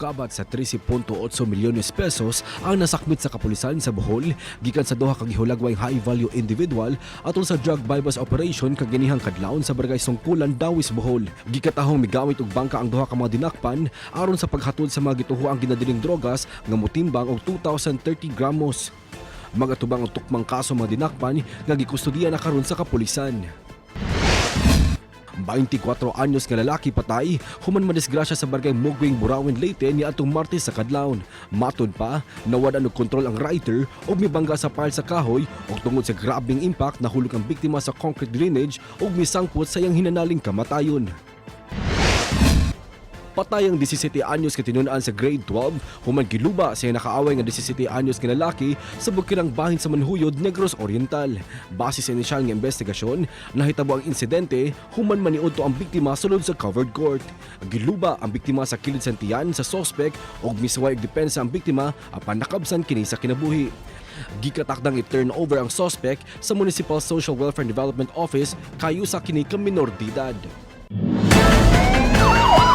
Mokabat sa 13.8 milyones pesos ang nasakamit sa kapulisan sa Bohol gikan sa duha ka gihulagway'ng high-value individual atol sa drug bypass operation kaganihang kadlawon sa Brgy Songculan, Dauis, Bohol. Gikatahong migamit og bangka ang duha ka mga dinakpan aron sa paghatod sa mga gituho ang ginadiling drogas nga motimbang og 2,030 gramos. Magatubang ang tukmang kaso mga dinakpan nga gikustudiya na karon sa kapulisan. 24 anyos nga lalaki patay human madisgrasya sa barangay Mugwing, Burawin, Leyte niadtong Martes sa kadlawon. Matod pa, nawadan og kontrol ang rider ug mibangga sa pile sa kahoy ug tungod sa grabing impact nahulog ang biktima sa concrete drainage ug misangpot sa iyang hinanaling kamatayon. Patay ang 17 anyos nga tinun-an sa grade 12 human giluba sa nakaaway nga 17 anyos nga lalaki sa bukirang bahin sa Manhuyod, Negros Oriental. Base sa inisyal nga investigasyon, nahitabo ang insidente human maniudto ang biktima sulod sa covered court. Giluba ang biktima sa kilid sa tiyan sa suspect ug misway og depensa ang biktima apan nakabsan kini sa kinabuhi. Gikatakdang i-turn over ang suspect sa Municipal Social Welfare and Development Office kayo sa kini ka minor de edad.